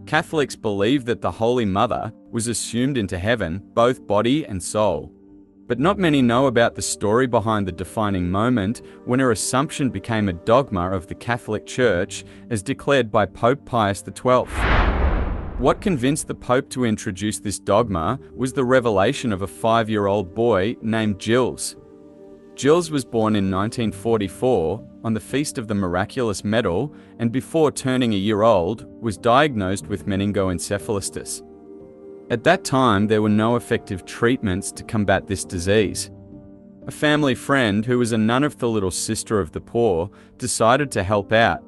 Catholics believe that the Holy Mother was assumed into heaven, both body and soul. But not many know about the story behind the defining moment when her assumption became a dogma of the Catholic Church, as declared by Pope Pius XII. What convinced the Pope to introduce this dogma was the revelation of a 5-year-old boy named Gilles. Gilles was born in 1944 on the Feast of the Miraculous Medal, and before turning a year old, was diagnosed with meningoencephalitis. At that time, there were no effective treatments to combat this disease. A family friend, who was a nun of the Little Sister of the Poor, decided to help out.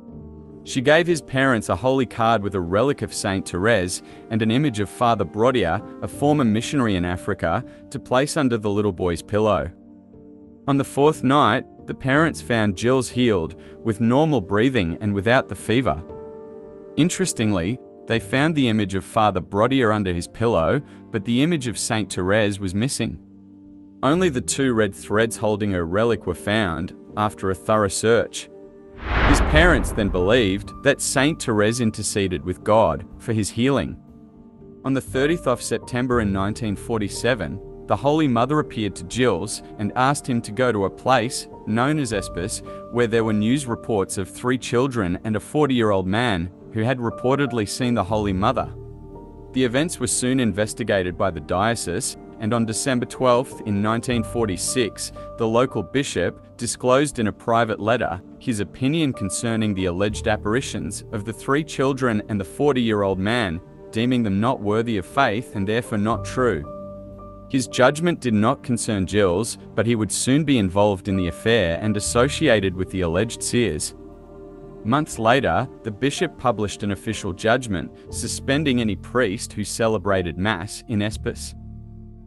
She gave his parents a holy card with a relic of Saint Thérèse and an image of Father Brodier, a former missionary in Africa, to place under the little boy's pillow. On the 4th night, the parents found Gilles healed, with normal breathing and without the fever. Interestingly, they found the image of Father Brodier under his pillow, but the image of Saint Thérèse was missing. Only the 2 red threads holding her relic were found after a thorough search. His parents then believed that Saint Thérèse interceded with God for his healing. On the 30th of September in 1947, the Holy Mother appeared to Gilles and asked him to go to a place, known as Espes, where there were news reports of 3 children and a 40-year-old man who had reportedly seen the Holy Mother. The events were soon investigated by the diocese, and on December 12, in 1946, the local bishop disclosed in a private letter his opinion concerning the alleged apparitions of the 3 children and the 40-year-old man, deeming them not worthy of faith and therefore not true. His judgment did not concern Gilles, but he would soon be involved in the affair and associated with the alleged seers. Months later, the bishop published an official judgment suspending any priest who celebrated Mass in Espes.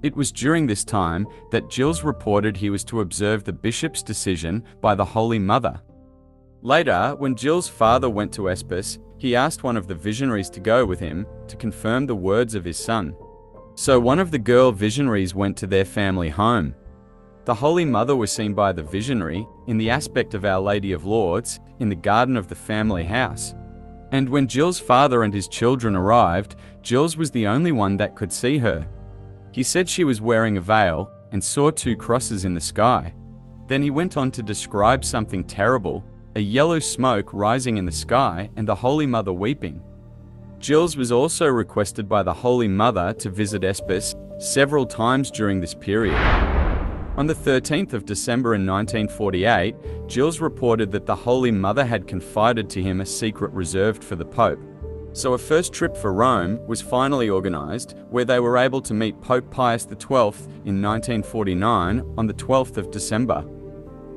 It was during this time that Gilles reported he was to observe the bishop's decision by the Holy Mother. Later, when Gilles' father went to Espes, he asked one of the visionaries to go with him to confirm the words of his son. So one of the girl visionaries went to their family home. The Holy Mother was seen by the visionary in the aspect of Our Lady of Lourdes in the garden of the family house. And when Gilles' father and his children arrived, Gilles was the only one that could see her. He said she was wearing a veil and saw 2 crosses in the sky. Then he went on to describe something terrible, a yellow smoke rising in the sky and the Holy Mother weeping. Gilles was also requested by the Holy Mother to visit Espes several times during this period. On the 13th of December in 1948, Gilles reported that the Holy Mother had confided to him a secret reserved for the Pope. So a first trip for Rome was finally organized, where they were able to meet Pope Pius XII in 1949 on the 12th of December.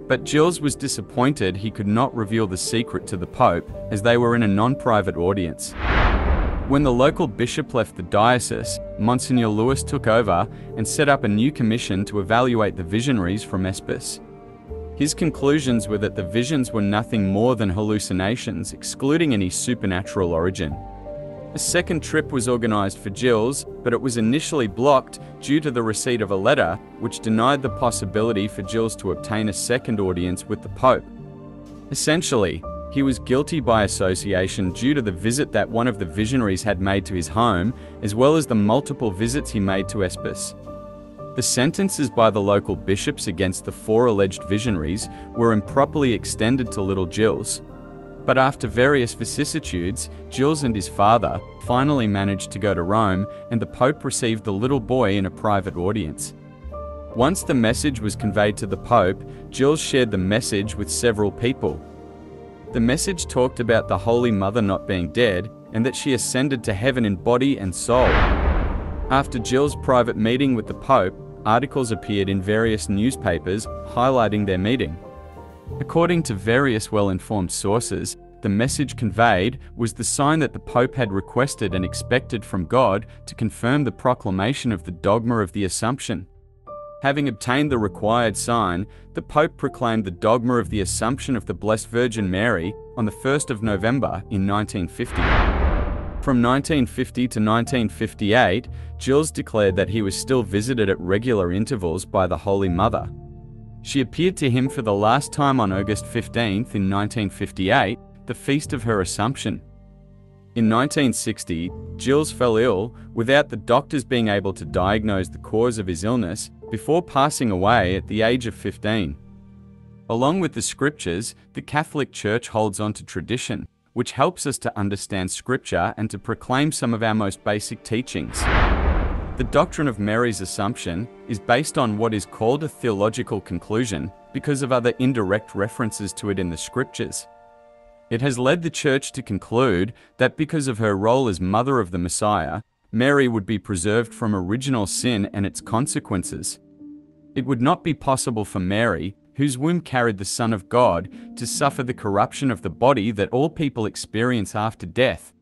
But Gilles was disappointed he could not reveal the secret to the Pope, as they were in a non-private audience. When the local bishop left the diocese, Monsignor Lewis took over and set up a new commission to evaluate the visionaries from Espes. His conclusions were that the visions were nothing more than hallucinations, excluding any supernatural origin. A second trip was organized for Gilles, but it was initially blocked due to the receipt of a letter which denied the possibility for Gilles to obtain a second audience with the Pope. Essentially, he was guilty by association due to the visit that one of the visionaries had made to his home, as well as the multiple visits he made to Espes. The sentences by the local bishops against the 4 alleged visionaries were improperly extended to little Gilles. But after various vicissitudes, Gilles and his father finally managed to go to Rome, and the Pope received the little boy in a private audience. Once the message was conveyed to the Pope, Gilles shared the message with several people. The message talked about the Holy Mother not being dead, and that she ascended to heaven in body and soul. After Gilles' private meeting with the Pope, articles appeared in various newspapers highlighting their meeting. According to various well-informed sources, the message conveyed was the sign that the Pope had requested and expected from God to confirm the proclamation of the dogma of the Assumption. Having obtained the required sign, the Pope proclaimed the dogma of the Assumption of the Blessed Virgin Mary on the 1st of November in 1950. From 1950 to 1958, Gilles declared that he was still visited at regular intervals by the Holy Mother. She appeared to him for the last time on August 15th in 1958, the feast of her Assumption. In 1960, Gilles fell ill without the doctors being able to diagnose the cause of his illness before passing away at the age of 15. Along with the scriptures, the Catholic Church holds on to tradition, which helps us to understand Scripture and to proclaim some of our most basic teachings. The doctrine of Mary's Assumption is based on what is called a theological conclusion because of other indirect references to it in the Scriptures. It has led the Church to conclude that because of her role as Mother of the Messiah, Mary would be preserved from original sin and its consequences. It would not be possible for Mary, whose womb carried the Son of God, to suffer the corruption of the body that all people experience after death,